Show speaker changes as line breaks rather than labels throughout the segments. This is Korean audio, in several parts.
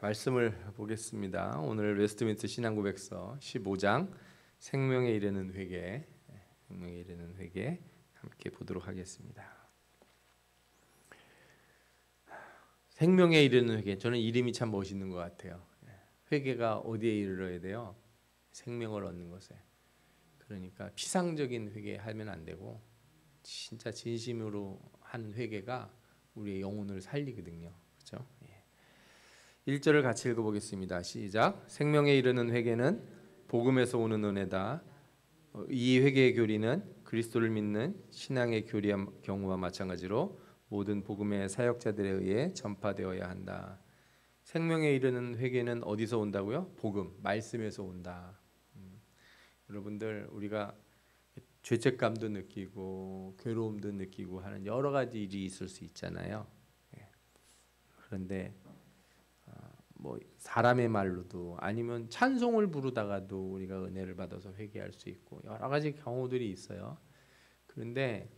말씀을 보겠습니다. 오늘 웨스트민스터 신앙고백서 15장 생명에 이르는 회개, 생명에 이르는 회개 함께 보도록 하겠습니다. 생명에 이르는 회개, 저는 이름이 참 멋있는 것 같아요. 회개가 어디에 이르러야 돼요? 생명을 얻는 것에. 그러니까 피상적인 회개하면 안 되고 진짜 진심으로 하는 회개가 우리의 영혼을 살리거든요. 그렇죠? 1절을 같이 읽어보겠습니다. 시작. 생명에 이르는 회개는 복음에서 오는 은혜다. 이 회개의 교리는 그리스도를 믿는 신앙의 교리의 경우와 마찬가지로 모든 복음의 사역자들에 의해 전파되어야 한다. 생명에 이르는 회개는 어디서 온다고요? 복음, 말씀에서 온다. 여러분들 우리가 죄책감도 느끼고 괴로움도 느끼고 하는 여러 가지 일이 있을 수 있잖아요. 그런데 뭐 사람의 말로도 아니면 찬송을 부르다가도 우리가 은혜를 받아서 회개할 수 있고 여러 가지 경우들이 있어요. 그런데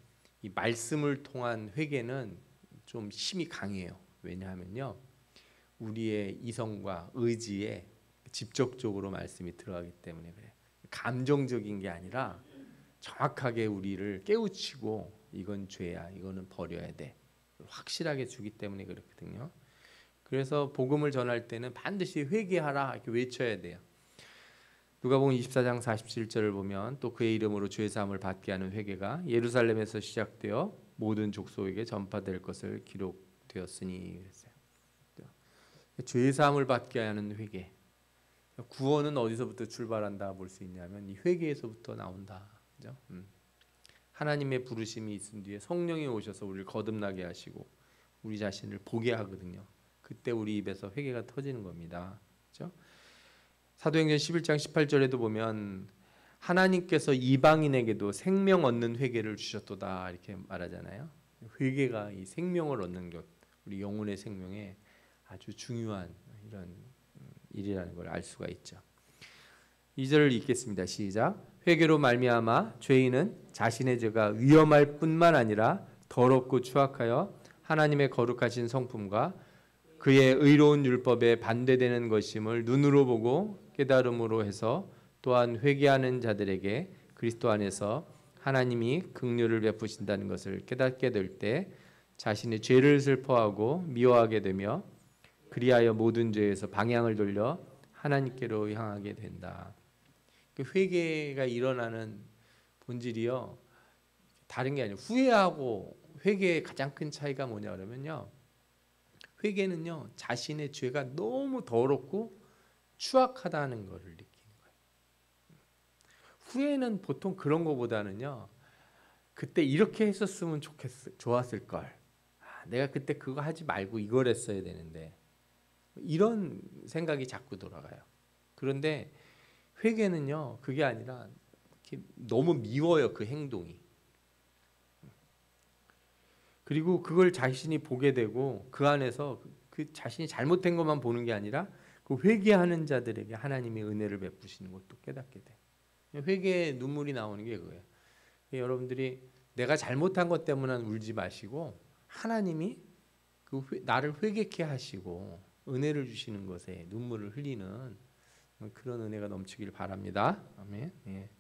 이 말씀을 통한 회개는 좀 힘이 강해요. 왜냐하면요, 우리의 이성과 의지에 직접적으로 말씀이 들어가기 때문에 그래요. 감정적인 게 아니라 정확하게 우리를 깨우치고 이건 죄야, 이거는 버려야 돼, 확실하게 주기 때문에 그렇거든요. 그래서 복음을 전할 때는 반드시 회개하라 이렇게 외쳐야 돼요. 누가복음 24장 47절을 보면 또 그의 이름으로 죄 사함을 받게 하는 회개가 예루살렘에서 시작되어 모든 족속에게 전파될 것을 기록되었으니 그랬어요. 죄 사함을 받게 하는 회개. 구원은 어디서부터 출발한다 볼 수 있냐면 이 회개에서부터 나온다. 그죠? 하나님의 부르심이 있은 뒤에 성령이 오셔서 우리를 거듭나게 하시고 우리 자신을 보게 하거든요. 그때 우리 입에서 회개가 터지는 겁니다. 그렇죠? 사도행전 11장 18절에도 보면 하나님께서 이방인에게도 생명 얻는 회개를 주셨도다 이렇게 말하잖아요. 회개가 이 생명을 얻는 것, 우리 영혼의 생명에 아주 중요한 이런 일이라는 걸 알 수가 있죠. 2절을 읽겠습니다. 시작. 회개로 말미암아 죄인은 자신의 죄가 위험할 뿐만 아니라 더럽고 추악하여 하나님의 거룩하신 성품과 그의 의로운 율법에 반대되는 것임을 눈으로 보고 깨달음으로 해서 또한 회개하는 자들에게 그리스도 안에서 하나님이 긍휼을 베푸신다는 것을 깨닫게 될 때 자신의 죄를 슬퍼하고 미워하게 되며 그리하여 모든 죄에서 방향을 돌려 하나님께로 향하게 된다. 회개가 일어나는 본질이요, 다른 게 아니에요. 후회하고 회개의 가장 큰 차이가 뭐냐 그러면요, 회개는요 자신의 죄가 너무 더럽고 추악하다는 것을 느끼는 거예요. 후회는 보통 그런 것보다는요, 그때 이렇게 했었으면 좋았을 걸, 내가 그때 그거 하지 말고 이걸 했어야 되는데, 이런 생각이 자꾸 돌아가요. 그런데 회개는요 그게 아니라 너무 미워요, 그 행동이. 그리고 그걸 자신이 보게 되고 그 안에서 그 자신이 잘못된 것만 보는 게 아니라 그 회개하는 자들에게 하나님의 은혜를 베푸시는 것도 깨닫게 돼. 회개의 눈물이 나오는 게 그거예요. 여러분들이 내가 잘못한 것 때문에 울지 마시고 하나님이 나를 회개케 하시고 은혜를 주시는 것에 눈물을 흘리는 그런 은혜가 넘치길 바랍니다. 아멘. 예.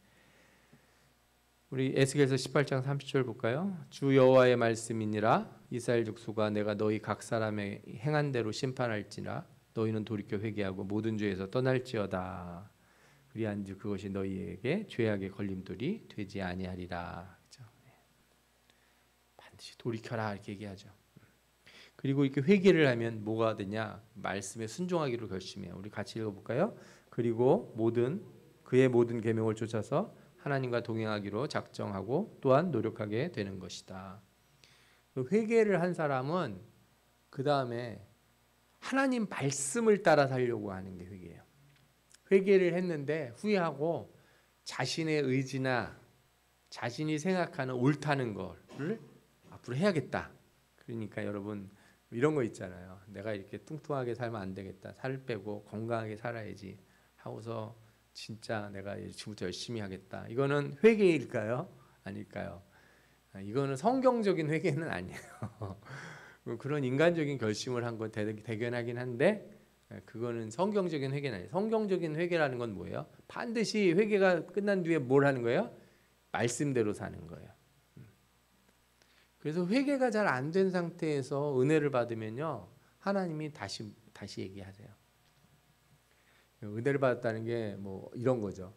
우리 에스겔서 18장 30절 볼까요? 주 여호와의 말씀이니라. 이스라엘 족속아, 내가 너희 각 사람의 행한 대로 심판할지라. 너희는 돌이켜 회개하고 모든 죄에서 떠날지어다. 그리한즉 그것이 너희에게 죄악의 걸림돌이 되지 아니하리라. 그렇죠? 반드시 돌이켜라 이렇게 얘기하죠. 그리고 이렇게 회개를 하면 뭐가 되냐? 말씀에 순종하기로 결심해요. 우리 같이 읽어볼까요? 그리고 그의 모든 계명을 쫓아서 하나님과 동행하기로 작정하고 또한 노력하게 되는 것이다. 회개를 한 사람은 그 다음에 하나님 말씀을 따라 살려고 하는 게 회개예요. 회개를 했는데 후회하고 자신의 의지나 자신이 생각하는 옳다는 거를 앞으로 해야겠다. 그러니까 여러분 이런 거 있잖아요. 내가 이렇게 뚱뚱하게 살면 안 되겠다. 살 빼고 건강하게 살아야지 하고서 진짜 내가 지금부터 열심히 하겠다. 이거는 회개일까요? 아닐까요? 이거는 성경적인 회개는 아니에요. 그런 인간적인 결심을 한 건 대견하긴 한데 그거는 성경적인 회개는 아니에요. 성경적인 회개라는 건 뭐예요? 반드시 회개가 끝난 뒤에 뭘 하는 거예요? 말씀대로 사는 거예요. 그래서 회개가 잘 안 된 상태에서 은혜를 받으면요, 하나님이 다시 얘기하세요. 은혜를 받았다는 게 뭐 이런 거죠.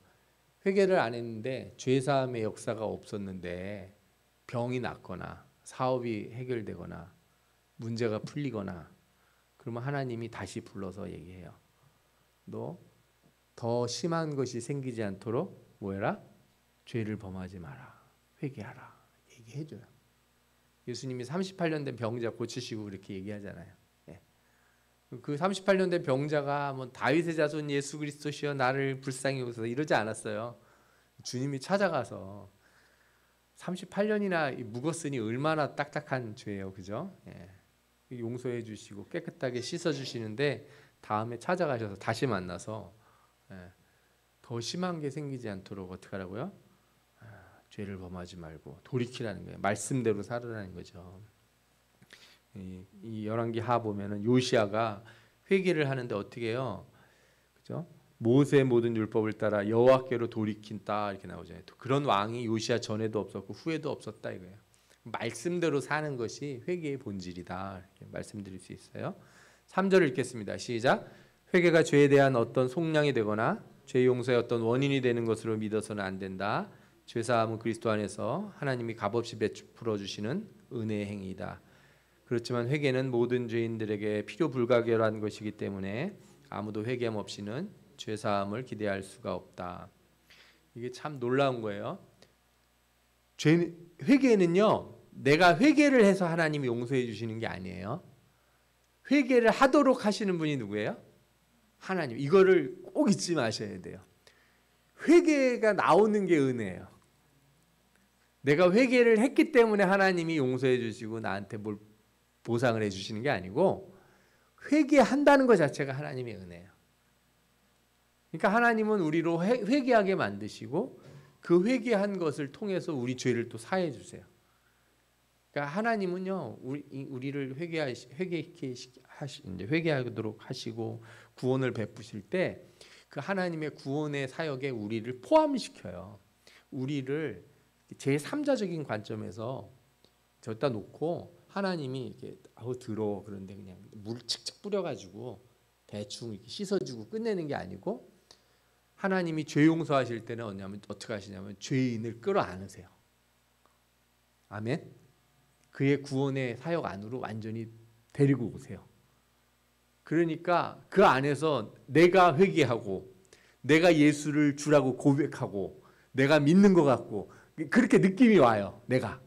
회개를 안 했는데 죄 사함의 역사가 없었는데 병이 낫거나 사업이 해결되거나 문제가 풀리거나 그러면 하나님이 다시 불러서 얘기해요. 너 더 심한 것이 생기지 않도록 뭐 해라? 죄를 범하지 마라. 회개하라. 얘기해줘요. 예수님이 38년 된 병자 고치시고 그렇게 얘기하잖아요. 예. 그 38년 된 병자가 뭐 다윗의 자손 예수 그리스도시여 나를 불쌍히 여기소서 이러지 않았어요. 주님이 찾아가서 38년이나 묵었으니 얼마나 딱딱한 죄예요, 그죠? 예. 용서해 주시고 깨끗하게 씻어 주시는데 다음에 찾아가셔서 다시 만나서 더 심한 게 생기지 않도록 어떻게 하라고요? 죄를 범하지 말고 돌이키라는 거예요. 말씀대로 살으라는 거죠. 이 열왕기 하 보면은 요시아가 회개를 하는데 어떻게 해요? 그죠? 모세의 모든 율법을 따라 여호와께로 돌이킨다 이렇게 나오잖아요. 그런 왕이 요시아 전에도 없었고 후에도 없었다 이거예요. 말씀대로 사는 것이 회개의 본질이다 이렇게 말씀드릴 수 있어요. 3절을 읽겠습니다. 시작. 회개가 죄에 대한 어떤 속량이 되거나 죄 용서의 어떤 원인이 되는 것으로 믿어서는 안 된다. 죄사함은 그리스도 안에서 하나님이 값없이 베풀어 주시는 은혜의 행위이다. 그렇지만 회개는 모든 죄인들에게 필요 불가결한 것이기 때문에 아무도 회개함 없이는 죄사함을 기대할 수가 없다. 이게 참 놀라운 거예요. 회개는요, 내가 회개를 해서 하나님이 용서해 주시는 게 아니에요. 회개를 하도록 하시는 분이 누구예요? 하나님. 이거를 꼭 잊지 마셔야 돼요. 회개가 나오는 게 은혜예요. 내가 회개를 했기 때문에 하나님이 용서해 주시고 나한테 뭘 보상을 해 주시는 게 아니고 회개한다는 것 자체가 하나님의 은혜예요. 그러니까 하나님은 우리로 회개하게 만드시고 그 회개한 것을 통해서 우리 죄를 또 사해 주세요. 그러니까 하나님은요, 우리를 회개하도록 하시고 구원을 베푸실 때 그 하나님의 구원의 사역에 우리를 포함시켜요. 우리를 제3자적인 관점에서 저기다 놓고 하나님이 이렇게 들어 그런데 그냥 물 칙칙 뿌려가지고 대충 이렇게 씻어주고 끝내는 게 아니고 하나님이 죄 용서하실 때는 어떻게 하시냐면 죄인을 끌어안으세요. 아멘. 그의 구원의 사역 안으로 완전히 데리고 오세요. 그러니까 그 안에서 내가 회개하고 내가 예수를 주라고 고백하고 내가 믿는 것 같고 그렇게 느낌이 와요. 내가.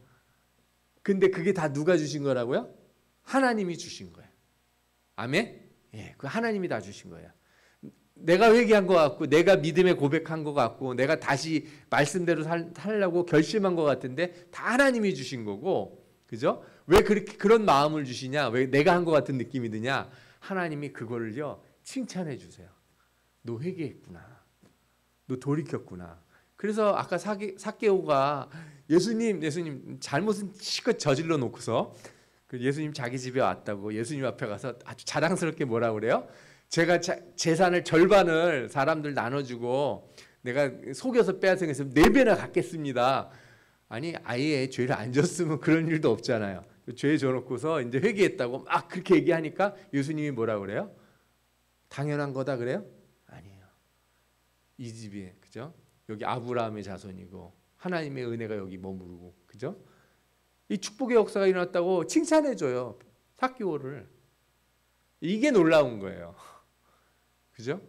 근데 그게 다 누가 주신 거라고요? 하나님이 주신 거예요. 아멘? 예, 그 하나님이 다 주신 거예요. 내가 회개한 것 같고 내가 믿음에 고백한 것 같고 내가 다시 말씀대로 살려고 결심한 것 같은데 다 하나님이 주신 거고, 그죠? 왜 그렇게 그런 마음을 주시냐? 왜 내가 한 것 같은 느낌이 드냐? 하나님이 그거를요 칭찬해 주세요. 너 회개했구나. 너 돌이켰구나. 그래서 아까 삭개오가 예수님 잘못은 실컷 저질러 놓고서 예수님 자기 집에 왔다고 예수님 앞에 가서 아주 자랑스럽게 뭐라 그래요? 제가 재산을 절반을 사람들 나눠주고 내가 속여서 빼앗아서 4배나 갖겠습니다. 아니 아예 죄를 안 졌으면 그런 일도 없잖아요. 죄 져놓고서 이제 회개했다고 막 그렇게 얘기하니까 예수님이 뭐라 그래요? 당연한 거다 그래요? 아니에요. 이 집이 그죠? 여기 아브라함의 자손이고 하나님의 은혜가 여기 머무르고 그죠? 이 축복의 역사가 일어났다고 칭찬해줘요. 삭개오를. 이게 놀라운 거예요. 그죠?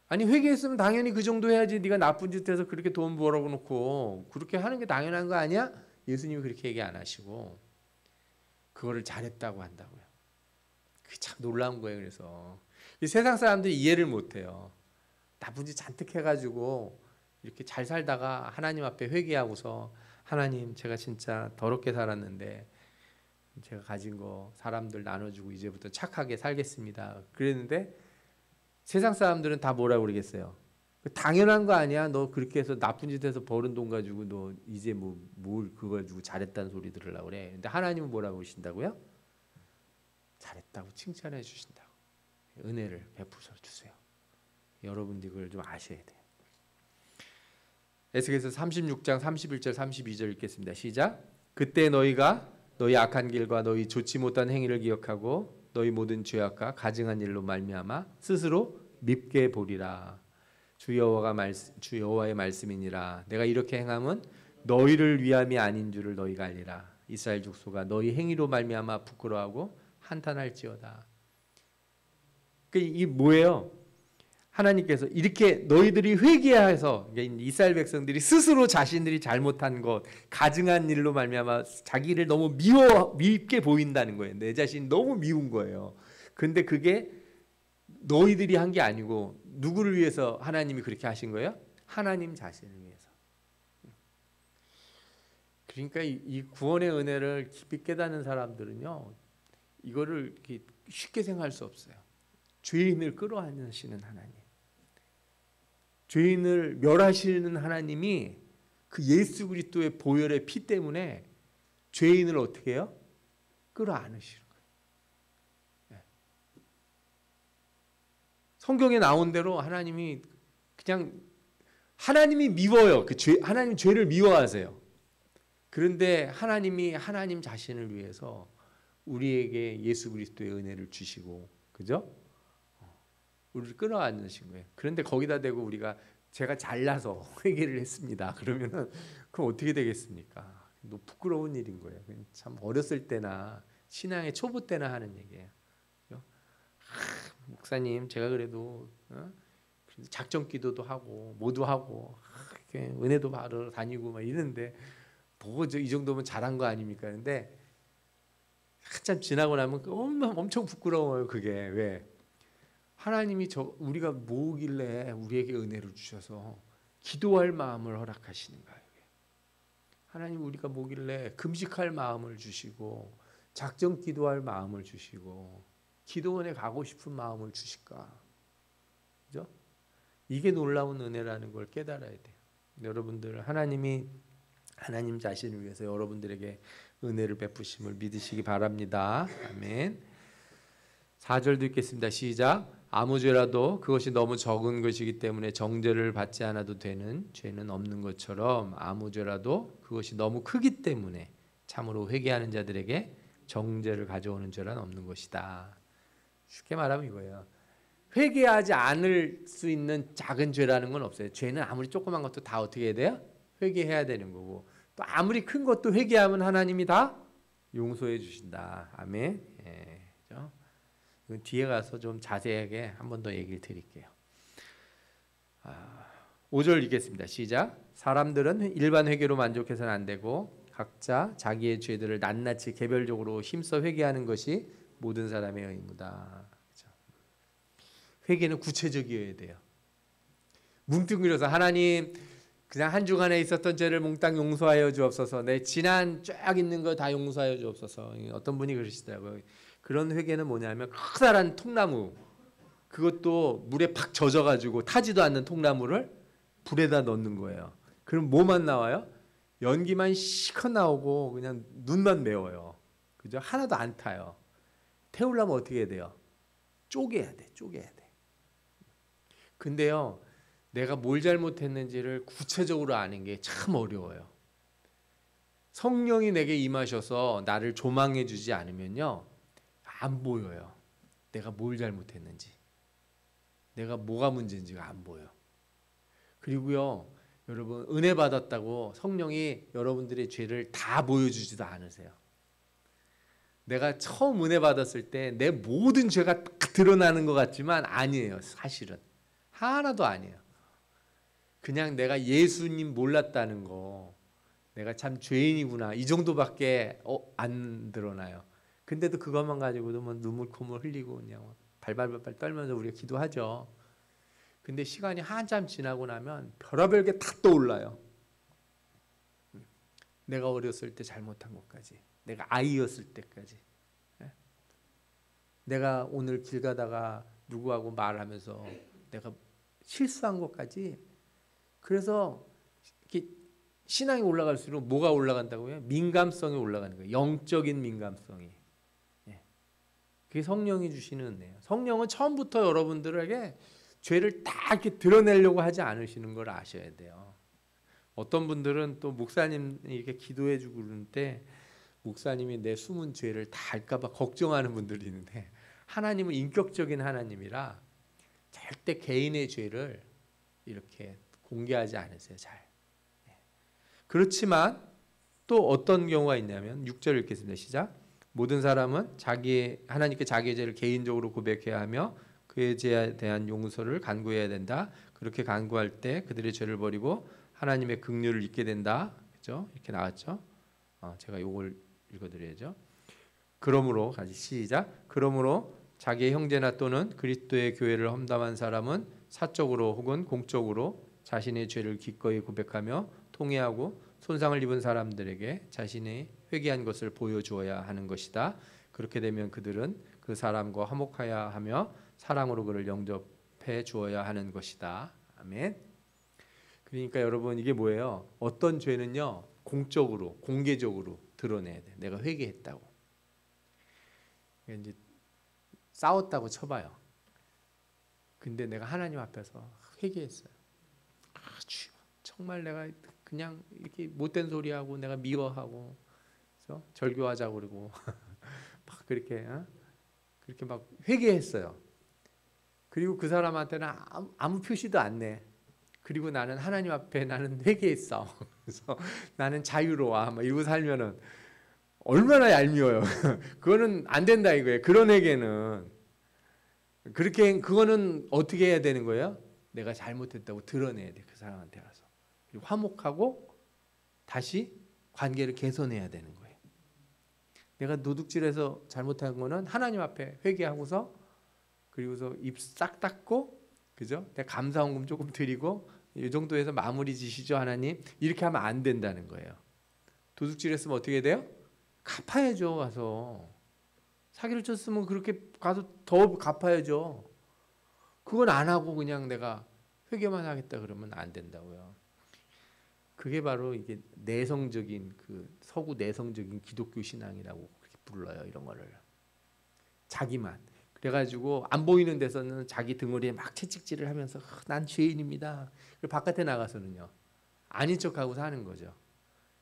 아니 회개했으면 당연히 그 정도 해야지. 네가 나쁜 짓 해서 그렇게 돈 벌어놓고 그렇게 하는 게 당연한 거 아니야? 예수님이 그렇게 얘기 안 하시고 그거를 잘했다고 한다고요. 그게 참 놀라운 거예요. 그래서 이 세상 사람들이 이해를 못해요. 나쁜 짓 잔뜩 해가지고 이렇게 잘 살다가 하나님 앞에 회개하고서 하나님 제가 진짜 더럽게 살았는데 제가 가진 거 사람들 나눠주고 이제부터 착하게 살겠습니다. 그랬는데 세상 사람들은 다 뭐라고 그러겠어요? 당연한 거 아니야? 너 그렇게 해서 나쁜 짓 해서 버는 돈 가지고 너 이제 뭘 그거 가지고 잘했다는 소리 들으려고 그래. 근데 하나님은 뭐라고 그러신다고요? 잘했다고 칭찬해 주신다고. 은혜를 베푸셔 주세요. 여러분들이 그걸 좀 아셔야 돼요. 에스겔서 36장 31절 32절 읽겠습니다. 시작. 그때 너희가 너희 악한 길과 너희 좋지 못한 행위를 기억하고 너희 모든 죄악과 가증한 일로 말미암아 스스로 밉게 보리라. 주 여호와의 말씀이니라. 내가 이렇게 행함은 너희를 위함이 아닌 줄을 너희가 알리라. 이스라엘 족속아 너희 행위로 말미암아 부끄러워하고 한탄할지어다. 이 뭐예요? 하나님께서 이렇게 너희들이 회개해서 이스라엘 백성들이 스스로 자신들이 잘못한 것, 가증한 일로 말미암아 자기를 너무 밉게 보인다는 거예요. 내 자신이 너무 미운 거예요. 근데 그게 너희들이 한 게 아니고 누구를 위해서 하나님이 그렇게 하신 거예요? 하나님 자신을 위해서. 그러니까 이 구원의 은혜를 깊이 깨닫는 사람들은요, 이거를 이렇게 쉽게 생각할 수 없어요. 죄인을 끌어안으시는 하나님, 죄인을 멸하시는 하나님이 그 예수 그리스도의 보혈의 피 때문에 죄인을 어떻게 해요? 끌어안으시는 거예요. 네. 성경에 나온 대로 하나님이 그냥 하나님이 미워요. 하나님 죄를 미워하세요. 그런데 하나님이 하나님 자신을 위해서 우리에게 예수 그리스도의 은혜를 주시고, 그죠? 우리를 끌어안으신 거예요. 그런데 거기다 대고 제가 잘나서 회개를 했습니다. 그러면은 그럼 어떻게 되겠습니까? 너무 부끄러운 일인 거예요. 참 어렸을 때나 신앙의 초보 때나 하는 얘기예요. 목사님, 제가 그래도 작전 기도도 하고 모두 하고 은혜도 받으러 다니고 막 이러는데 뭐 이 정도면 잘한 거 아닙니까? 근데 한참 지나고 나면 엄청 부끄러워요. 그게 왜? 하나님이 우리가 뭐길래 우리에게 은혜를 주셔서 기도할 마음을 허락하시는가요? 하나님 우리가 뭐길래 금식할 마음을 주시고 작정 기도할 마음을 주시고 기도원에 가고 싶은 마음을 주실까? 그죠? 이게 놀라운 은혜라는 걸 깨달아야 돼요. 여러분들 하나님이 하나님 자신을 위해서 여러분들에게 은혜를 베푸심을 믿으시기 바랍니다. 아멘. 4절도 읽겠습니다. 시작. 아무 죄라도 그것이 너무 적은 것이기 때문에 정죄를 받지 않아도 되는 죄는 없는 것처럼 아무 죄라도 그것이 너무 크기 때문에 참으로 회개하는 자들에게 정죄를 가져오는 죄란 없는 것이다. 쉽게 말하면 이거예요. 회개하지 않을 수 있는 작은 죄라는 건 없어요. 죄는 아무리 조그만 것도 다 어떻게 해야 돼요? 회개해야 되는 거고, 또 아무리 큰 것도 회개하면 하나님이 다 용서해 주신다. 아멘. 예, 그렇죠? 뒤에 가서 좀 자세하게 한 번 더 얘기를 드릴게요. 5절 읽겠습니다. 시작. 사람들은 일반 회개로 만족해서는 안 되고 각자 자기의 죄들을 낱낱이 개별적으로 힘써 회개하는 것이 모든 사람의 의무다. 그렇죠? 회개는 구체적이어야 돼요. 뭉뚱그려서 하나님 그냥 한 주간에 있었던 죄를 몽땅 용서하여 주옵소서. 내 지난 쫙 있는 거 다 용서하여 주옵소서. 어떤 분이 그러시더라고요. 그런 회개는 뭐냐면 커다란 통나무, 그것도 물에 팍 젖어가지고 타지도 않는 통나무를 불에다 넣는 거예요. 그럼 뭐만 나와요? 연기만 시커 나오고 그냥 눈만 매워요. 그죠? 하나도 안 타요. 태우려면 어떻게 해야 돼요? 쪼개야 돼. 근데요, 내가 뭘 잘못했는지를 구체적으로 아는 게 참 어려워요. 성령이 내게 임하셔서 나를 조망해 주지 않으면요, 안 보여요. 내가 뭘 잘못했는지, 내가 뭐가 문제인지가 안 보여. 그리고요, 여러분 은혜 받았다고 성령이 여러분들의 죄를 다 보여주지도 않으세요. 내가 처음 은혜 받았을 때 내 모든 죄가 딱 드러나는 것 같지만 아니에요. 사실은 하나도 아니에요. 그냥 내가 예수님 몰랐다는 거, 내가 참 죄인이구나, 이 정도밖에 안 드러나요. 근데도 그것만 가지고도 뭐 눈물 콧물 흘리고 그냥 발발발 떨면서 우리가 기도하죠. 근데 시간이 한참 지나고 나면 별의별 게 다 떠올라요. 내가 어렸을 때 잘못한 것까지, 내가 아이였을 때까지, 내가 오늘 길 가다가 누구하고 말하면서 내가 실수한 것까지. 그래서 이렇게 신앙이 올라갈수록 뭐가 올라간다고요? 민감성이 올라가는 거예요. 영적인 민감성이. 그게 성령이 주시는 은혜예요. 성령은 처음부터 여러분들에게 죄를 다 이렇게 드러내려고 하지 않으시는 걸 아셔야 돼요. 어떤 분들은 또 목사님이 이렇게 기도해주고 그러는 때 목사님이 내 숨은 죄를 다 알까봐 걱정하는 분들이 있는데, 하나님은 인격적인 하나님이라 절대 개인의 죄를 이렇게 공개하지 않으세요. 잘. 그렇지만 또 어떤 경우가 있냐면 6절 읽겠습니다. 시작. 모든 사람은 하나님께 자기의 죄를 개인적으로 고백해야 하며 그의 죄에 대한 용서를 간구해야 된다. 그렇게 간구할 때 그들의 죄를 버리고 하나님의 긍휼을 잊게 된다. 그렇죠? 이렇게 나왔죠. 제가 이걸 읽어드려야죠. 그러므로 같이 시작. 그러므로 자기의 형제나 또는 그리스도의 교회를 험담한 사람은 사적으로 혹은 공적으로 자신의 죄를 기꺼이 고백하며 통회하고 손상을 입은 사람들에게 자신이 회개한 것을 보여주어야 하는 것이다. 그렇게 되면 그들은 그 사람과 화목하여 하며 사랑으로 그를 영접해 주어야 하는 것이다. 아멘. 그러니까 여러분, 이게 뭐예요? 어떤 죄는요, 공적으로, 공개적으로 드러내야 돼. 내가 회개했다고. 이제 싸웠다고 쳐봐요. 근데 내가 하나님 앞에서 회개했어요. 주여, 정말 내가 그냥 이렇게 못된 소리하고 내가 미워하고, 그래서 절교하자고 그러고 막 그렇게 막 회개했어요. 그리고 그 사람한테는 아무 표시도 안 내. 그리고 나는 하나님 앞에 나는 회개했어. 그래서 나는 자유로워. 막 이러고 살면은 얼마나 얄미워요. 그거는 안 된다 이거예요. 그런 회개는. 그거는 어떻게 해야 되는 거예요? 내가 잘못했다고 드러내야 돼. 그 사람한테 가서. 그리고 화목하고 다시 관계를 개선해야 되는 거예요. 내가 도둑질해서 잘못한 거는 하나님 앞에 회개하고서, 그리고서 입 싹 닫고, 그죠? 내가 감사원금 조금 드리고, 이 정도에서 마무리 지시죠 하나님. 이렇게 하면 안 된다는 거예요. 도둑질했으면 어떻게 돼요? 갚아야죠. 가서 사기를 쳤으면 그렇게 가서 더 갚아야죠. 그건 안 하고 그냥 내가 회개만 하겠다 그러면 안 된다고요. 그게 바로 이게 내성적인, 그 서구 내성적인 기독교 신앙이라고 그렇게 불러요. 이런 거를 자기만. 그래가지고 안 보이는 데서는 자기 등허리에 막 채찍질을 하면서 난 죄인입니다. 그리고 바깥에 나가서는요, 아닌 척하고 사는 거죠.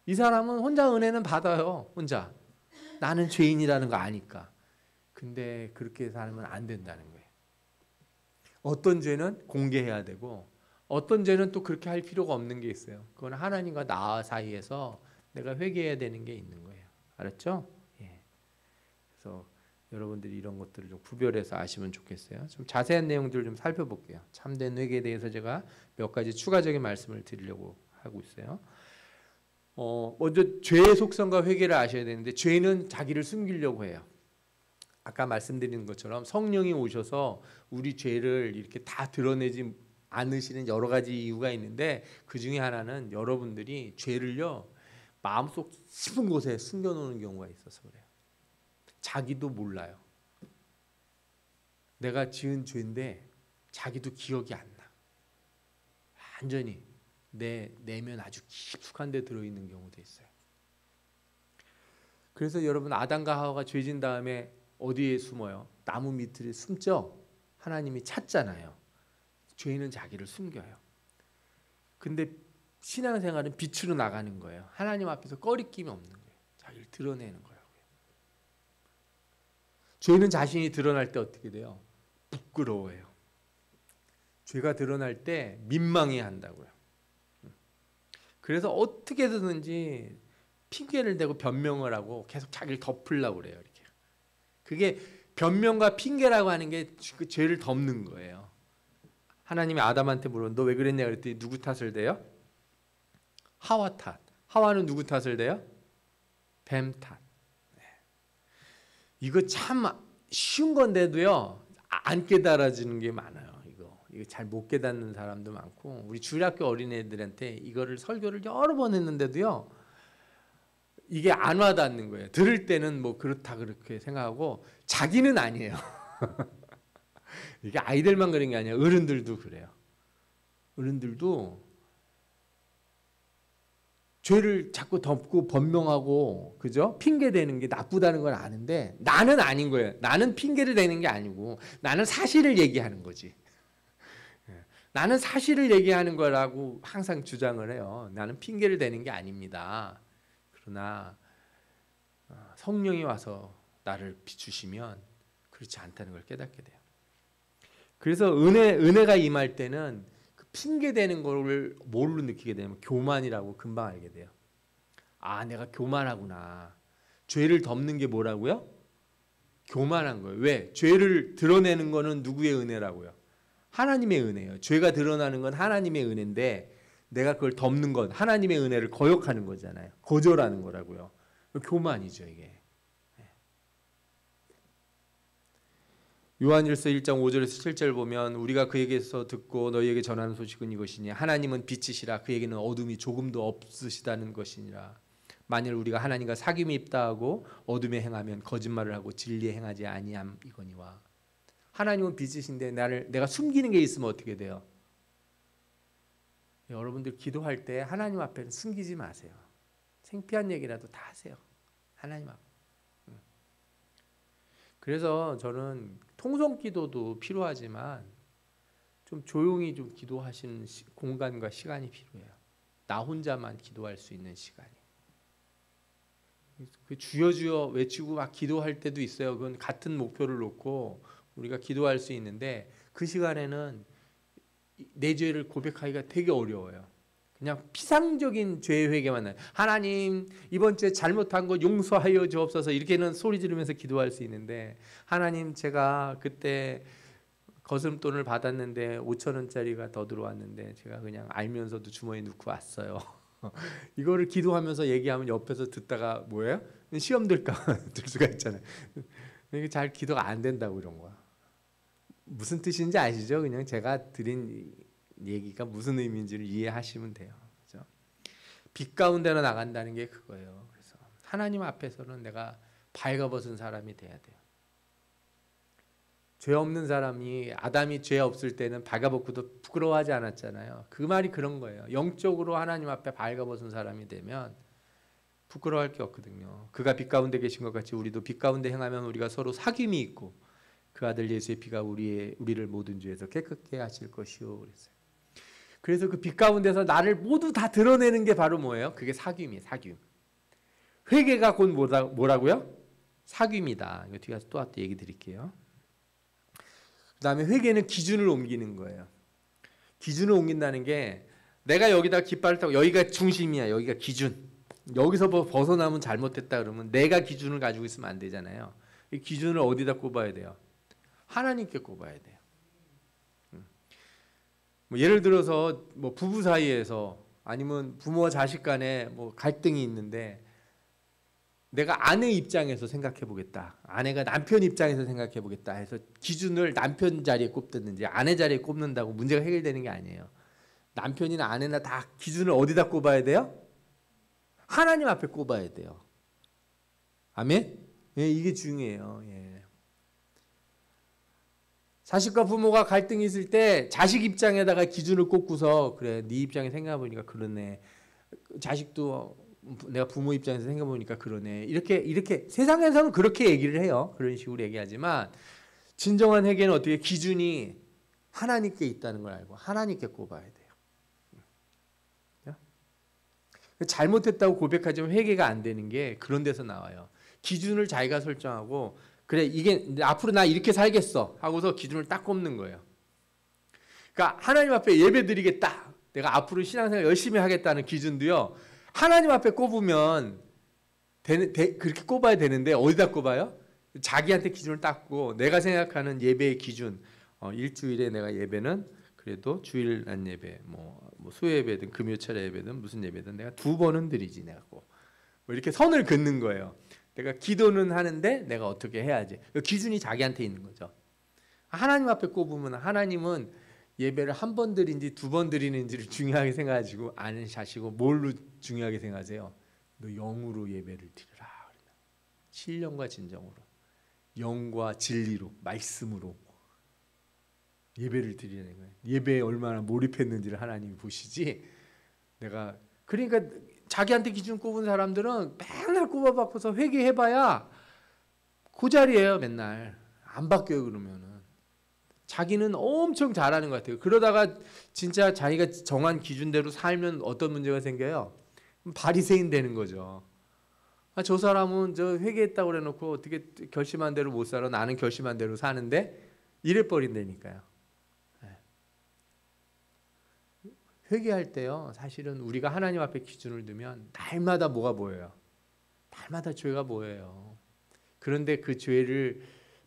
이 사람은 혼자 은혜는 받아요. 혼자. 나는 죄인이라는 거 아니까. 근데 그렇게 살면 안 된다는 거예요. 어떤 죄는 공개해야 되고, 어떤 죄는 또 그렇게 할 필요가 없는 게 있어요. 그건 하나님과 나 사이에서 내가 회개해야 되는 게 있는 거예요. 알았죠? 예. 그래서 여러분들이 이런 것들을 좀 구별해서 아시면 좋겠어요. 좀 자세한 내용들을 좀 살펴볼게요. 참된 회개에 대해서 제가 몇 가지 추가적인 말씀을 드리려고 하고 있어요. 먼저 죄의 속성과 회개를 아셔야 되는데, 죄는 자기를 숨기려고 해요. 아까 말씀드린 것처럼 성령이 오셔서 우리 죄를 이렇게 다 드러내지 않으시는 여러 가지 이유가 있는데, 그 중에 하나는 여러분들이 죄를요, 마음속 깊은 곳에 숨겨놓는 경우가 있어서 그래요. 자기도 몰라요. 내가 지은 죄인데 자기도 기억이 안 나. 완전히 내 내면 아주 깊숙한 데 들어있는 경우도 있어요. 그래서 여러분, 아담과 하와가 죄진 다음에 어디에 숨어요? 나무 밑에 숨죠? 하나님이 찾잖아요. 죄인은 자기를 숨겨요. 근데 신앙생활은 빛으로 나가는 거예요. 하나님 앞에서 꺼리낌이 없는 거예요. 자기를 드러내는 거라고요. 죄는 자신이 드러날 때 어떻게 돼요? 부끄러워해요. 죄가 드러날 때 민망해 한다고요. 그래서 어떻게든지 핑계를 대고 변명을 하고 계속 자기를 덮으려고 그래요. 이렇게. 그게 변명과 핑계라고 하는 게 그 죄를 덮는 거예요. 하나님이 아담한테 물어, 너 왜 그랬냐 그랬더니 누구 탓을 대요? 하와 탓. 하와는 누구 탓을 대요? 뱀 탓. 네. 이거 참 쉬운 건데도요, 안 깨달아지는 게 많아요. 이거 잘 못 깨닫는 사람도 많고, 우리 주일학교 어린애들한테 이거를 설교를 여러 번 했는데도요, 이게 안 와닿는 거예요. 들을 때는 뭐 그렇다 그렇게 생각하고 자기는 아니에요. 이게 아이들만 그런 게 아니라 어른들도 그래요. 어른들도 죄를 자꾸 덮고 변명하고 그죠? 핑계 대는 게 나쁘다는 걸 아는데 나는 아닌 거예요. 나는 핑계를 대는 게 아니고 나는 사실을 얘기하는 거지. 나는 사실을 얘기하는 거라고 항상 주장을 해요. 나는 핑계를 대는 게 아닙니다. 그러나 성령이 와서 나를 비추시면 그렇지 않다는 걸 깨닫게 돼요. 그래서 은혜가 임할 때는 그 핑계 대는 거를 뭘로 느끼게 되냐면 교만이라고 금방 알게 돼요. 아, 내가 교만하구나. 죄를 덮는 게 뭐라고요? 교만한 거예요. 왜? 죄를 드러내는 거는 누구의 은혜라고요? 하나님의 은혜예요. 죄가 드러나는 건 하나님의 은혜인데 내가 그걸 덮는 건 하나님의 은혜를 거역하는 거잖아요. 거절하는 거라고요. 교만이죠, 이게. 요한일서 1장 5절에서 7절 보면 우리가 그에게서 듣고 너희에게 전하는 소식은 이것이니 하나님은 빛이시라 그에게는 어둠이 조금도 없으시다는 것이니라. 만일 우리가 하나님과 사귐이 있다 하고 어둠에 행하면 거짓말을 하고 진리에 행하지 아니함 이거니와. 하나님은 빛이신데 내가 숨기는 게 있으면 어떻게 돼요? 여러분들 기도할 때 하나님 앞에는 숨기지 마세요. 창피한 얘기라도 다 하세요. 하나님 앞에. 그래서 저는 통성기도도 필요하지만 좀 조용히 좀 기도하시는 공간과 시간이 필요해요. 나 혼자만 기도할 수 있는 시간이. 그 주여 주여 외치고 막 기도할 때도 있어요. 그건 같은 목표를 놓고 우리가 기도할 수 있는데 그 시간에는 내 죄를 고백하기가 되게 어려워요. 그냥 피상적인 죄 회개만 나요. 하나님 이번 주에 잘못한 거 용서하여 주옵소서 이렇게는 소리 지르면서 기도할 수 있는데 하나님 제가 그때 거스름돈을 받았는데 5,000원짜리가 더 들어왔는데 제가 그냥 알면서도 주머니에 넣고 왔어요. 이거를 기도하면서 얘기하면 옆에서 듣다가 뭐예요? 시험 들까 들 수가 있잖아요. 이게 잘 기도가 안 된다고 이런 거야. 무슨 뜻인지 아시죠? 그냥 제가 드린 얘기가 무슨 의미인지를 이해하시면 돼요. 그렇죠? 빛 가운데로 나간다는 게 그거예요. 그래서 하나님 앞에서는 내가 발가벗은 사람이 돼야 돼요. 죄 없는 사람이 아담이 죄 없을 때는 발가벗고도 부끄러워하지 않았잖아요. 그 말이 그런 거예요. 영적으로 하나님 앞에 발가벗은 사람이 되면 부끄러워할 게 없거든요. 그가 빛 가운데 계신 것 같이 우리도 빛 가운데 행하면 우리가 서로 사귐이 있고 그 아들 예수의 피가 우리를 모든 죄에서 깨끗게 하실 것이요 그랬어요. 그래서 그 빛 가운데서 나를 모두 다 드러내는 게 바로 뭐예요? 그게 사귐이에요. 사귐. 회개가 곧 뭐라고요? 사귐이다. 이거 뒤에 가서 또 얘기 드릴게요. 그 다음에 회개는 기준을 옮기는 거예요. 기준을 옮긴다는 게 내가 여기다 깃발을 타고 여기가 중심이야. 여기가 기준. 여기서 벗어나면 잘못했다 그러면 내가 기준을 가지고 있으면 안 되잖아요. 이 기준을 어디다 꼽아야 돼요? 하나님께 꼽아야 돼요. 뭐 예를 들어서 뭐 부부 사이에서 아니면 부모와 자식 간에 뭐 갈등이 있는데 내가 아내 입장에서 생각해 보겠다. 아내가 남편 입장에서 생각해 보겠다 해서 기준을 남편 자리에 꼽든지 아내 자리에 꼽는다고 문제가 해결되는 게 아니에요. 남편이나 아내나 다 기준을 어디다 꼽아야 돼요? 하나님 앞에 꼽아야 돼요. 아멘? 예, 이게 중요해요. 예. 자식과 부모가 갈등이 있을 때 자식 입장에다가 기준을 꼽고서 그래 네 입장에 생각해보니까 그러네. 자식도 내가 부모 입장에서 생각해보니까 그러네. 이렇게 세상에서는 그렇게 얘기를 해요. 그런 식으로 얘기하지만 진정한 회개는 어떻게 기준이 하나님께 있다는 걸 알고 하나님께 꼽아야 돼요. 잘못했다고 고백하지만 회개가 안 되는 게 그런 데서 나와요. 기준을 자기가 설정하고 그래 이게 앞으로 나 이렇게 살겠어 하고서 기준을 딱 꼽는 거예요. 그러니까 하나님 앞에 예배 드리겠다. 내가 앞으로 신앙생활 열심히 하겠다는 기준도요. 하나님 앞에 꼽으면 그렇게 꼽아야 되는데 어디다 꼽아요? 자기한테 기준을 닦고 내가 생각하는 예배의 기준 일주일에 내가 예배는 그래도 주일 난 예배 뭐 수요예배든 금요철 예배든 무슨 예배든 내가 2번은 드리지 내가 꼭 뭐 이렇게 선을 긋는 거예요. 내가 기도는 하는데 내가 어떻게 해야지. 기준이 자기한테 있는 거죠. 하나님 앞에 꼽으면 하나님은 예배를 1번 드린지 2번 드리는지를 중요하게 생각하시고 안 하시고 뭘로 중요하게 생각하세요? 너 영으로 예배를 드리라. 신령과 진정으로 영과 진리로 말씀으로 예배를 드리는 거예요. 예배에 얼마나 몰입했는지를 하나님이 보시지. 내가 그러니까 자기한테 기준 꼽은 사람들은 맨날 꼽아받고서 회개해봐야 그 자리예요. 맨날 안 바뀌어요. 그러면은 자기는 엄청 잘하는 것 같아요. 그러다가 진짜 자기가 정한 기준대로 살면 어떤 문제가 생겨요? 바리새인 되는 거죠. 저 사람은 저 회개했다고 그래놓고 어떻게 결심한 대로 못 살아? 나는 결심한 대로 사는데 이래 버린다니까요. 회개할 때요, 사실은 우리가 하나님 앞에 기준을 두면 날마다 뭐가 보여요? 날마다 죄가 보여요. 그런데 그 죄를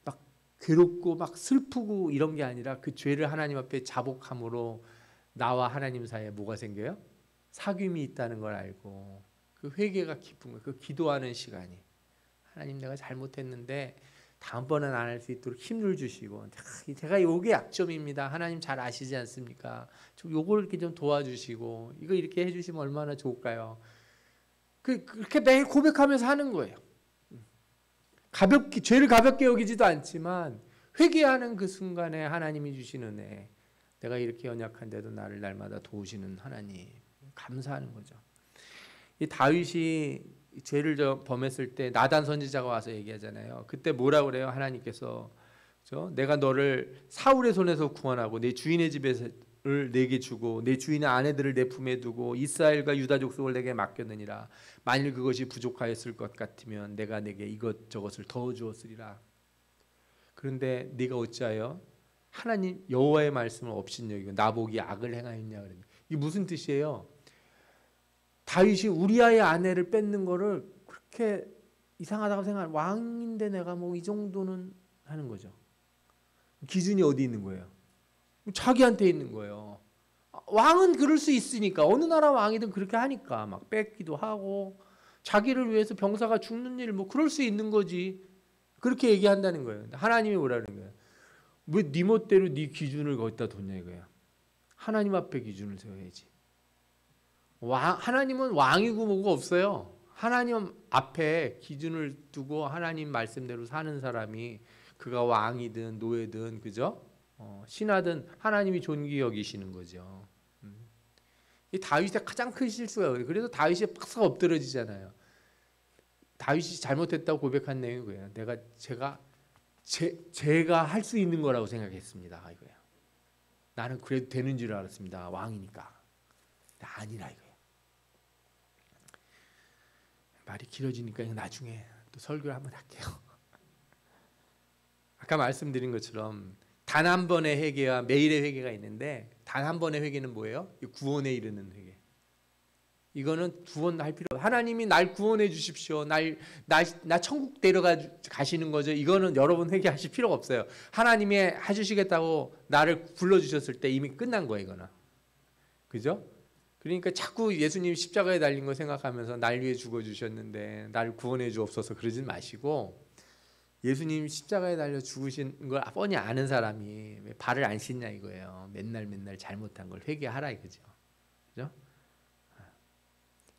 막 괴롭고 막 슬프고 이런 게 아니라 그 죄를 하나님 앞에 자복함으로 나와 하나님 사이에 뭐가 생겨요? 사귐이 있다는 걸 알고 그 회개가 깊은 거예요. 그 기도하는 시간이, 하나님 내가 잘못했는데 다음번엔 안 할 수 있도록 힘을 주시고, 제가 요게 약점입니다. 하나님 잘 아시지 않습니까? 좀 요걸 이렇게 좀 도와주시고, 이거 이렇게 해주시면 얼마나 좋을까요? 그렇게 매일 고백하면서 하는 거예요. 가볍게, 죄를 가볍게 여기지도 않지만 회개하는 그 순간에 하나님이 주시는 은혜, 내가 이렇게 연약한데도 나를 날마다 도우시는 하나님, 감사하는 거죠. 이 다윗이 죄를 범했을 때 나단 선지자가 와서 얘기하잖아요. 그때 뭐라고 그래요? 하나님께서 내가 너를 사울의 손에서 구원하고 내 주인의 집을 내게 주고 내 주인의 아내들을 내 품에 두고 이스라엘과 유다 족속을 내게 맡겼느니라. 만일 그것이 부족하였을 것 같으면 내가 내게 이것저것을 더 주었으리라. 그런데 네가 어찌하여 하나님 여호와의 말씀을 업신여기고 나보기 악을 행하였냐 그랬는데, 이게 무슨 뜻이에요? 다윗이 우리아의 아내를 뺏는 거를 그렇게 이상하다고 생각하는, 왕인데 내가 뭐 이 정도는 하는 거죠. 기준이 어디 있는 거예요? 자기한테 있는 거예요. 왕은 그럴 수 있으니까, 어느 나라 왕이든 그렇게 하니까 막 뺏기도 하고 자기를 위해서 병사가 죽는 일 뭐 그럴 수 있는 거지. 그렇게 얘기한다는 거예요. 하나님이 뭐라는 거예요? 왜 네 멋대로 네 기준을 거기다 뒀냐 이거야. 하나님 앞에 기준을 세워야지. 하나님은 왕이고 뭐고 없어요. 하나님 앞에 기준을 두고 하나님 말씀대로 사는 사람이, 그가 왕이든 노예든 그죠? 신하든 하나님이 존귀 여기시는 거죠. 이 다윗의 가장 큰 실수가 그래요. 그래서 다윗이 팍 엎드러지잖아요. 다윗이 잘못했다고 고백한 내용이 뭐예요? 제가 할 수 있는 거라고 생각했습니다. 이거예요. 나는 그래도 되는 줄 알았습니다. 왕이니까. 아니라 이거예요. 말이 길어지니까 나중에 또 설교를 한번 할게요. 아까 말씀드린 것처럼 단 한 번의 회개와 매일의 회개가 있는데, 단 한 번의 회개는 뭐예요? 구원에 이르는 회개. 이거는 두 번 할 필요 없어요. 하나님이 날 구원해 주십시오. 나 천국 데려가 가시는 거죠. 이거는 여러분 회개하실 필요가 없어요. 하나님이 해주시겠다고 나를 불러주셨을 때 이미 끝난 거예요. 이거는. 그죠? 그러니까 자꾸 예수님 십자가에 달린 거 생각하면서 날 위해 죽어주셨는데 나를 구원해 주옵소서 그러지 마시고, 예수님 십자가에 달려 죽으신 걸 뻔히 아는 사람이 왜 발을 안 씻냐 이거예요. 맨날 잘못한 걸 회개하라 이거죠. 그죠?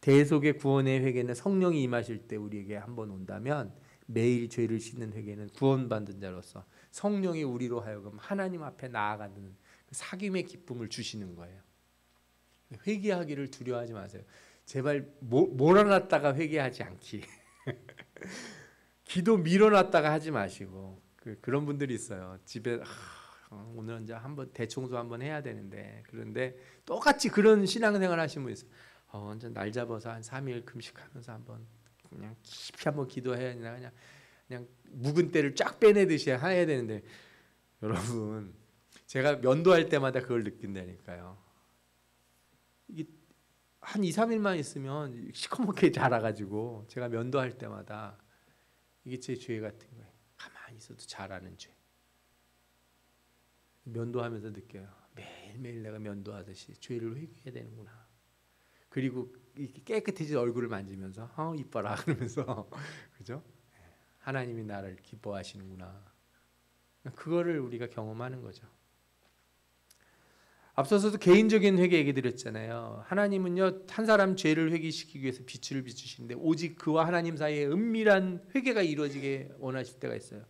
대속의 구원의 회개는 성령이 임하실 때 우리에게 한번 온다면, 매일 죄를 씻는 회개는 구원받은 자로서 성령이 우리로 하여금 하나님 앞에 나아가는 그 사귐의 기쁨을 주시는 거예요. 회개하기를 두려워하지 마세요. 제발 몰아놨다가 회개하지 않기. 기도 밀어놨다가 하지 마시고. 그런 분들이 있어요. 집에 오늘 이제 한번 대청소 한번 해야 되는데, 그런데 똑같이 그런 신앙생활 하시는 분 있어요. 완전 날 잡아서 한 3일 금식하면서 한번 그냥 깊이 한번 기도해야 되나, 그냥 묵은 때를 쫙 빼내듯이 해야 되는데, 여러분 제가 면도할 때마다 그걸 느낀다니까요. 이게 한 2, 3일만 있으면 시커멓게 자라가지고 제가 면도할 때마다 이게 제 죄 같은 거예요. 가만히 있어도 자라는 죄. 면도하면서 느껴요. 매일매일 내가 면도하듯이 죄를 회개해야 되는구나. 그리고 이렇게 깨끗해진 얼굴을 만지면서 이뻐라 그러면서 그죠? 하나님이 나를 기뻐하시는구나. 그거를 우리가 경험하는 거죠. 앞서서도 개인적인 회개 얘기 드렸잖아요. 하나님은요, 한 사람 죄를 회개시키기 위해서 빛을 비추시는데 오직 그와 하나님 사이에 은밀한 회개가 이루어지게 원하실 때가 있어요.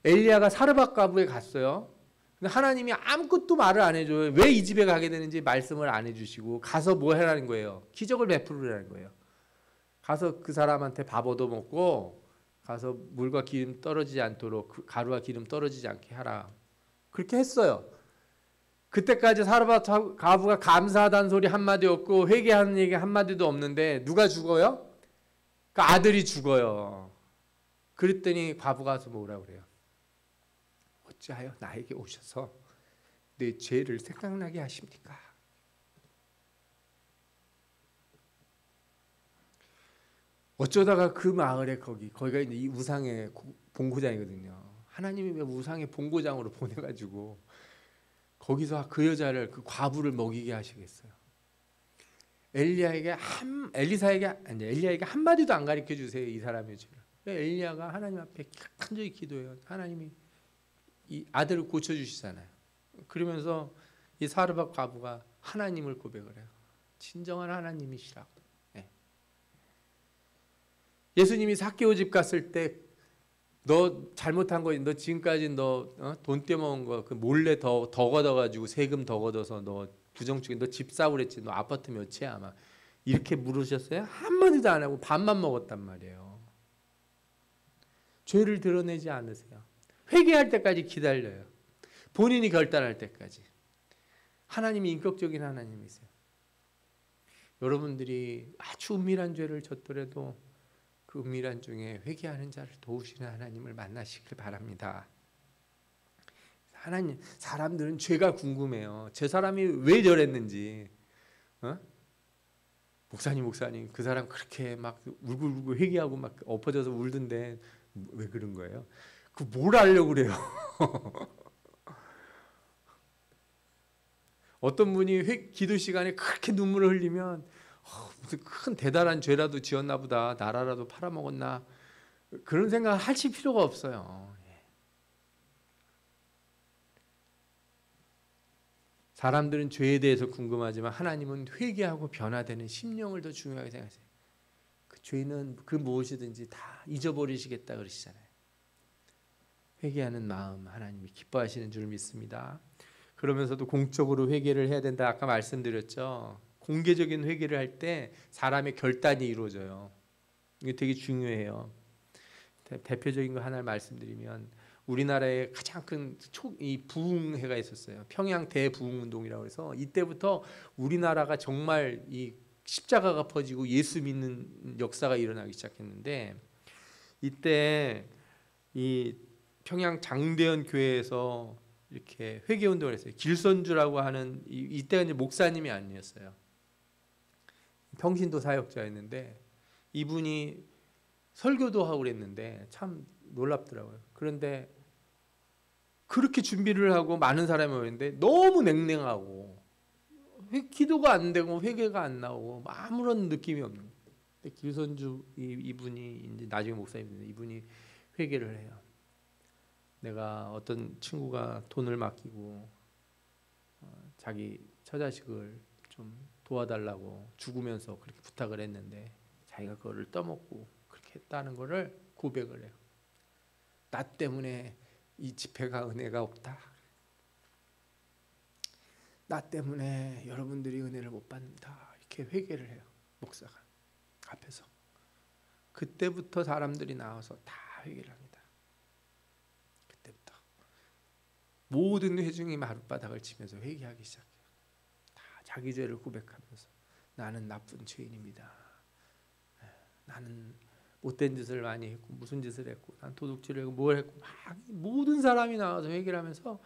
엘리야가 사르밧 과부에 갔어요. 근데 하나님이 아무것도 말을 안 해줘요. 왜 이 집에 가게 되는지 말씀을 안 해주시고 가서 뭐 해라는 거예요. 기적을 베풀으라는 거예요. 가서 그 사람한테 밥 얻어먹고 가서 물과 기름 떨어지지 않도록 가루와 기름 떨어지지 않게 하라. 그렇게 했어요. 그때까지 사르밧 과부가 감사하다는 소리 한마디 없고 회개하는 얘기 한마디도 없는데 누가 죽어요? 그 아들이 죽어요. 그랬더니 과부가 와서 뭐라 그래요? 어찌하여 나에게 오셔서 내 죄를 생각나게 하십니까? 어쩌다가 그 마을에 거기가 이제 이 우상의 본고장이거든요. 하나님이 왜 우상의 본고장으로 보내가지고 거기서 그 여자를 그 과부를 먹이게 하시겠어요? 엘리야에게 한 마디도 안 가르쳐 주세요. 이 사람의 죄를. 엘리야가 하나님 앞에 간절히 기도해요. 하나님이 이 아들을 고쳐 주시잖아요. 그러면서 이 사르밧 과부가 하나님을 고백을 해요. 진정한 하나님이시라고. 네. 예수님이 삭개오 집 갔을 때 너 잘못한 거, 너 지금까지 너 돈 떼먹은 거 그 몰래 더 걷어가지고 세금 더 걷어서 너 부정축에 너 집 사고 그랬지. 너 아파트 몇 채야 아마. 이렇게 물으셨어요? 한마디도 안 하고 밥만 먹었단 말이에요. 죄를 드러내지 않으세요. 회개할 때까지 기다려요. 본인이 결단할 때까지. 하나님이 인격적인 하나님이세요. 여러분들이 아주 은밀한 죄를 졌더라도 그 은밀한 중에 회개하는 자를 도우시는 하나님을 만나시길 바랍니다. 하나님, 사람들은 죄가 궁금해요. 저 사람이 왜 저랬는지. 목사님, 그 사람 그렇게 막 울고 회개하고 막 엎어져서 울던데 왜 그런 거예요? 그 뭘 알려고 그래요? 어떤 분이 기도 시간에 그렇게 눈물을 흘리면 무슨 큰 대단한 죄라도 지었나 보다, 나라라도 팔아먹었나, 그런 생각 하실 필요가 없어요. 사람들은 죄에 대해서 궁금하지만 하나님은 회개하고 변화되는 심령을 더 중요하게 생각하세요. 그 죄는 그 무엇이든지 다 잊어버리시겠다 그러시잖아요. 회개하는 마음 하나님이 기뻐하시는 줄 믿습니다. 그러면서도 공적으로 회개를 해야 된다. 아까 말씀드렸죠. 공개적인 회개를 할 때 사람의 결단이 이루어져요. 이게 되게 중요해요. 대표적인 거 하나를 말씀드리면 우리나라에 가장 큰 이 부흥회가 있었어요. 평양 대부흥운동이라고 해서 이때부터 우리나라가 정말 이 십자가가 퍼지고 예수 믿는 역사가 일어나기 시작했는데 이때 이 평양 장대현 교회에서 이렇게 회개 운동을 했어요. 길선주라고 하는 이때가 이제 목사님이 아니었어요. 평신도 사역자였는데 이분이 설교도 하고 그랬는데 참 놀랍더라고요. 그런데 그렇게 준비를 하고 많은 사람이 오는데 너무 냉랭하고 기도가 안 되고 회개가 안 나오고 아무런 느낌이 없는 거예요. 근데 길선주 이분이 이제 나중에 목사님인데 이분이 회개를 해요. 내가 어떤 친구가 돈을 맡기고 자기 처자식을 좀 도와달라고 죽으면서 그렇게 부탁을 했는데 자기가 그거를 떠먹고 그렇게 했다는 거를 고백을 해요. 나 때문에 이 집회가 은혜가 없다. 나 때문에 여러분들이 은혜를 못 받는다. 이렇게 회개를 해요. 목사가 앞에서. 그때부터 사람들이 나와서 다 회개를 합니다. 그때부터 모든 회중이 마룻바닥을 치면서 회개하기 시작해요. 다 자기 죄를 고백하면서 나는 나쁜 죄인입니다. 나는 못된 짓을 많이 했고 무슨 짓을 했고 난 도둑질을 했고 뭘 했고 막 모든 사람이 나와서 회개를 하면서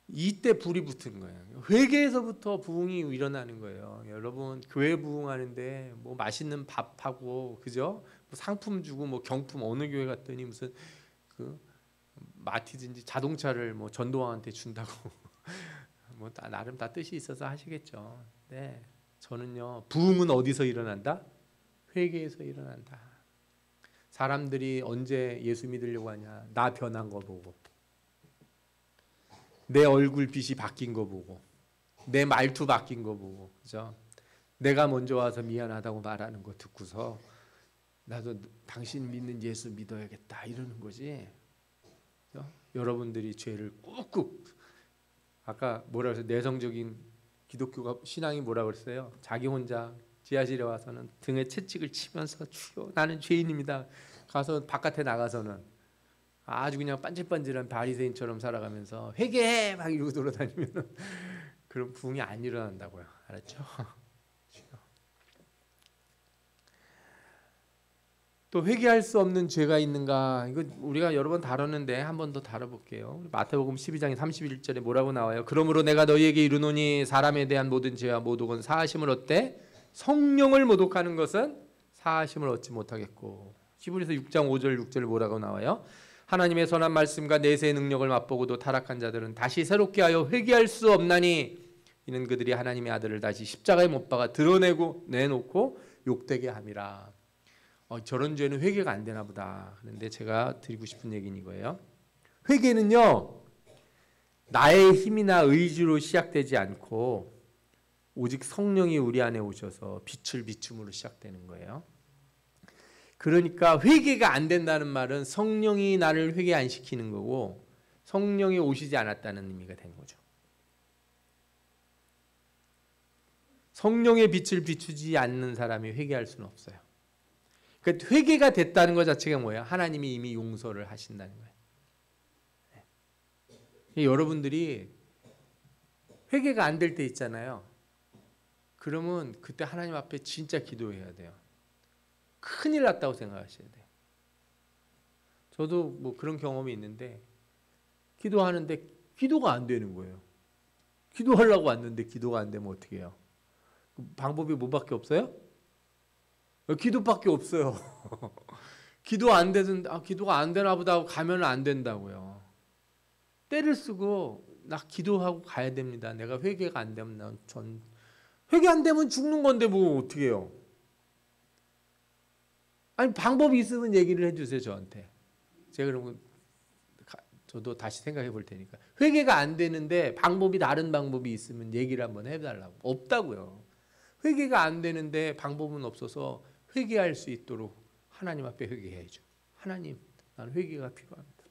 이때 불이 붙은 거예요. 회개에서부터 부흥이 일어나는 거예요. 여러분 교회 부흥하는데 뭐 맛있는 밥하고 그죠? 뭐 상품 주고 뭐 경품 어느 교회 갔더니 무슨 그 마티즈인지 자동차를 뭐 전도왕한테 준다고 뭐 나름 다 뜻이 있어서 하시겠죠. 네, 저는요 부흥은 어디서 일어난다? 회개에서 일어난다. 사람들이 언제 예수 믿으려고 하냐? 나 변한 거 보고, 내 얼굴 빛이 바뀐 거 보고, 내 말투 바뀐 거 보고, 그죠? 내가 먼저 와서 미안하다고 말하는 거 듣고서 나도 당신 믿는 예수 믿어야겠다 이러는 거지. 그죠? 여러분들이 죄를 꾹꾹 아까 뭐라 그랬어요? 내성적인 기독교가 신앙이 뭐라 그랬어요? 자기 혼자 지하실에 와서는 등에 채찍을 치면서 주여 나는 죄인입니다. 가서 바깥에 나가서는 아주 그냥 반질반질한 바리새인처럼 살아가면서 회개해 막 이러고 돌아다니면 그런 부흥이 안 일어난다고요. 알았죠? 또 회개할 수 없는 죄가 있는가? 이거 우리가 여러 번 다뤘는데 한 번 더 다뤄볼게요. 마태복음 12장 31절에 뭐라고 나와요? 그러므로 내가 너희에게 이르노니 사람에 대한 모든 죄와 모독은 사하심을 얻되 성령을 모독하는 것은 사하심을 얻지 못하겠고. 히브리서 6장 5절 6절 뭐라고 나와요? 하나님의 선한 말씀과 내세의 능력을 맛보고도 타락한 자들은 다시 새롭게 하여 회개할 수 없나니 이는 그들이 하나님의 아들을 다시 십자가에 못 박아 드러내고 내놓고 욕되게 함이라. 저런 죄는 회개가 안 되나 보다. 그런데 제가 드리고 싶은 얘기는 이거예요. 회개는요, 나의 힘이나 의지로 시작되지 않고 오직 성령이 우리 안에 오셔서 빛을 비춤으로 시작되는 거예요. 그러니까 회개가 안 된다는 말은 성령이 나를 회개 안 시키는 거고 성령이 오시지 않았다는 의미가 되는 거죠. 성령의 빛을 비추지 않는 사람이 회개할 수는 없어요. 그러니까 회개가 됐다는 것 자체가 뭐예요? 하나님이 이미 용서를 하신다는 거예요. 네. 여러분들이 회개가 안 될 때 있잖아요. 그러면 그때 하나님 앞에 진짜 기도해야 돼요. 큰일 났다고 생각하셔야 돼요. 저도 뭐 그런 경험이 있는데 기도하는데 기도가 안 되는 거예요. 기도하려고 왔는데 기도가 안 되면 어떻게 해요? 방법이 뭐밖에 없어요? 기도밖에 없어요. 기도 안 되든 기도가 안 되나 보다 하고 가면 안 된다고요. 때를 쓰고 나 기도하고 가야 됩니다. 내가 회개가 안 되면 전 회개 안 되면 죽는 건데 뭐 어떻게 해요? 아니 방법이 있으면 얘기를 해주세요 저한테. 제가 그러면 저도 다시 생각해 볼 테니까. 회개가 안 되는데 방법이 다른 방법이 있으면 얘기를 한번 해달라고. 없다고요. 회개가 안 되는데 방법은 없어서 회개할 수 있도록 하나님 앞에 회개해야죠. 하나님, 나는 회개가 필요합니다.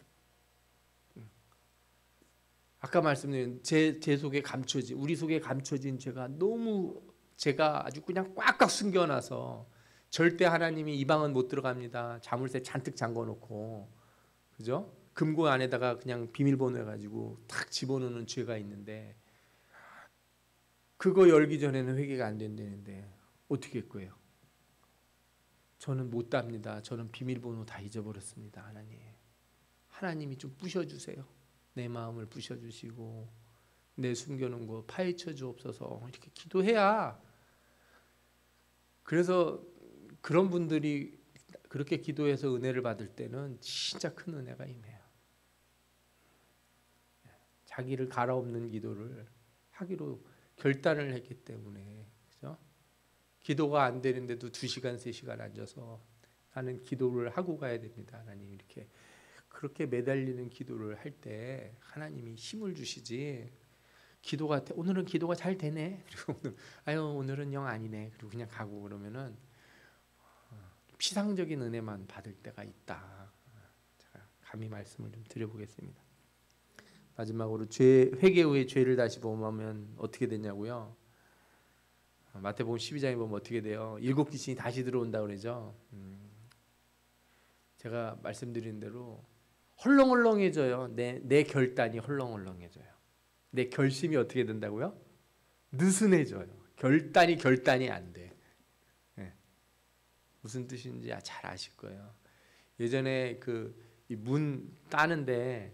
아까 말씀드린 제 속에 감춰진, 우리 속에 감춰진 죄가 너무 제가 아주 그냥 꽉꽉 숨겨놔서 절대 하나님이 이 방은 못 들어갑니다. 자물쇠 잔뜩 잠궈놓고, 그죠? 금고 안에다가 그냥 비밀번호 해가지고 탁 집어넣는 죄가 있는데 그거 열기 전에는 회개가 안 된다는데 어떻게 할 거예요? 저는 못 답니다. 저는 비밀번호 다 잊어버렸습니다. 하나님. 하나님이 좀 부셔주세요. 내 마음을 부셔주시고 내 숨겨놓은 거 파헤쳐 주옵소서. 이렇게 기도해야. 그래서 그런 분들이 그렇게 기도해서 은혜를 받을 때는 진짜 큰 은혜가 임해요. 자기를 갈아엎는 기도를 하기로 결단을 했기 때문에, 그죠? 기도가 안 되는데도 2시간, 3시간 앉아서 나는 기도를 하고 가야 됩니다. 하나님 이렇게 그렇게 매달리는 기도를 할 때 하나님이 힘을 주시지. 기도가 오늘은 기도가 잘 되네. 그리고 오늘은 영 아니네. 그리고 그냥 가고 그러면은 피상적인 은혜만 받을 때가 있다. 제가 감히 말씀을 좀 드려보겠습니다. 마지막으로 회개 후에 죄를 다시 범하면 어떻게 되냐고요? 마태복음 12장에 보면 어떻게 돼요? 7 귀신이 다시 들어온다 그러죠. 제가 말씀드린 대로 헐렁헐렁해져요. 내 결단이 헐렁헐렁해져요. 내 결심이 어떻게 된다고요? 느슨해져요. 결단이 안 돼. 네. 무슨 뜻인지 잘 아실 거예요. 예전에 문 따는데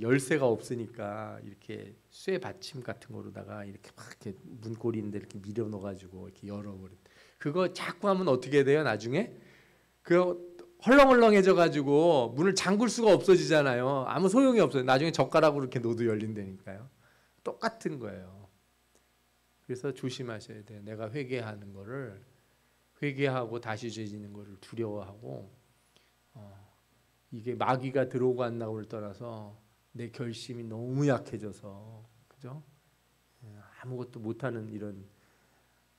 열쇠가 없으니까 이렇게 쇠 받침 같은 거로다가 이렇게 막 이렇게 문고리인데 이렇게 밀어 넣어가지고 이렇게 열어버린. 그거 자꾸 하면 어떻게 돼요? 나중에 헐렁헐렁해져가지고 문을 잠글 수가 없어지잖아요. 아무 소용이 없어요. 나중에 젓가락으로 이렇게 넣어도 열린다니까요. 똑같은 거예요. 그래서 조심하셔야 돼요. 내가 회개하는 거를 회개하고 다시 죄 짓는 거를 두려워하고 이게 마귀가 들어오고 안 나오를 떠나서 내 결심이 너무 약해져서, 그죠? 아무것도 못하는 이런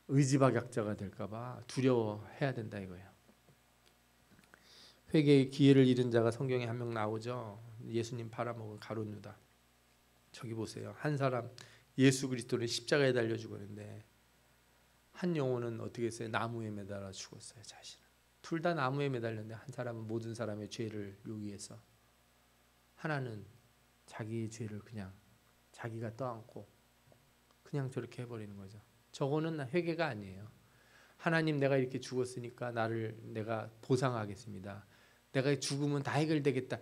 의지박약자가 될까봐 두려워해야 된다 이거예요. 회개의 기회를 잃은 자가 성경에 한 명 나오죠. 예수님 팔아먹은 가룟 유다. 저기 보세요. 한 사람 예수 그리스도는 십자가에 달려 죽었는데 한 영혼은 어떻게 했어요? 나무에 매달아 죽었어요. 자신은. 둘 다 나무에 매달렸는데 한 사람은 모든 사람의 죄를 요기해서, 하나는 자기의 죄를 그냥 자기가 떠안고 그냥 저렇게 해버리는 거죠. 저거는 회개가 아니에요. 하나님, 내가 이렇게 죽었으니까 내가 보상하겠습니다. 내가 죽으면 다 해결되겠다.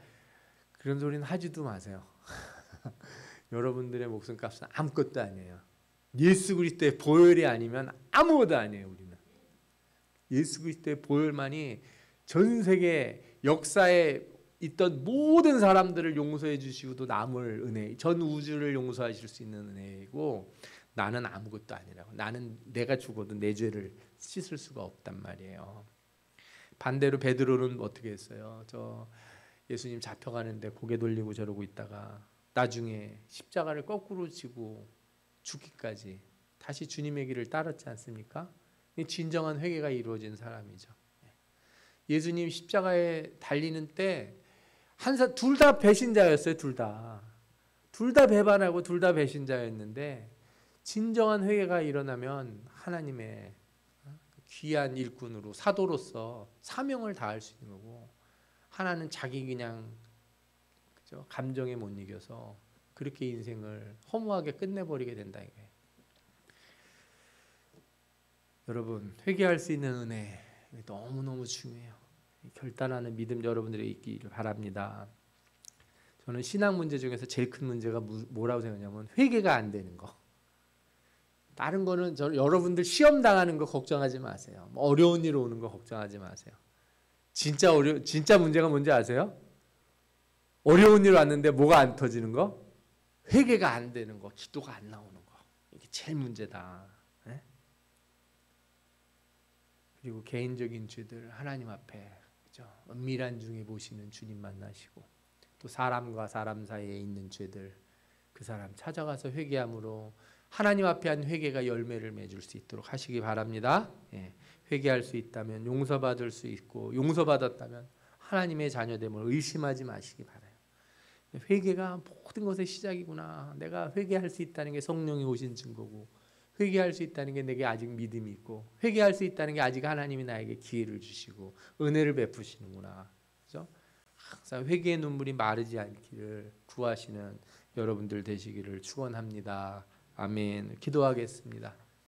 그런 소리는 하지도 마세요. 여러분들의 목숨값은 아무것도 아니에요. 예수 그리스도의 보혈이 아니면 아무것도 아니에요. 우리는 예수 그리스도의 보혈만이 전 세계 역사에 있던 모든 사람들을 용서해 주시고도 남을 은혜, 전 우주를 용서하실 수 있는 은혜이고, 나는 아무것도 아니라고. 나는 내가 죽어도 내 죄를 씻을 수가 없단 말이에요. 반대로 베드로는 어떻게 했어요? 저 예수님 잡혀가는데 고개 돌리고 저러고 있다가 나중에 십자가를 거꾸로 지고 죽기까지 다시 주님의 길을 따랐지 않습니까? 진정한 회개가 이루어진 사람이죠. 예수님 십자가에 달리는 때 둘 다 배신자였어요. 둘 다 배반하고 둘 다 배신자였는데, 진정한 회개가 일어나면 하나님의 귀한 일꾼으로, 사도로서 사명을 다할 수 있는 거고, 하나는 자기 그냥 그죠? 감정에 못 이겨서 그렇게 인생을 허무하게 끝내버리게 된다 이거예요. 여러분, 회개할 수 있는 은혜 너무너무 중요해요. 결단하는 믿음 여러분들이 있기를 바랍니다. 저는 신앙 문제 중에서 제일 큰 문제가 뭐라고 생각하냐면 회개가 안 되는 거. 다른 거는 여러분들 시험 당하는 거 걱정하지 마세요. 어려운 일 오는 거 걱정하지 마세요. 진짜 문제가 뭔지 아세요? 어려운 일 왔는데 뭐가 안 터지는 거? 회개가 안 되는 거, 기도가 안 나오는 거. 이게 제일 문제다. 네? 그리고 개인적인 죄들 하나님 앞에 그죠? 은밀한 중에 보시는 주님 만나시고, 또 사람과 사람 사이에 있는 죄들 그 사람 찾아가서 회개함으로 하나님 앞에 한 회개가 열매를 맺을 수 있도록 하시기 바랍니다. 예, 회개할 수 있다면 용서받을 수 있고, 용서받았다면 하나님의 자녀됨을 의심하지 마시기 바라요. 회개가 모든 것의 시작이구나. 내가 회개할 수 있다는 게 성령이 오신 증거고, 회개할 수 있다는 게 내게 아직 믿음이 있고, 회개할 수 있다는 게 아직 하나님이 나에게 기회를 주시고 은혜를 베푸시는구나. 그렇죠? 항상 회개의 눈물이 마르지 않기를 구하시는 여러분들 되시기를 축원합니다. 아멘. 기도하겠습니다.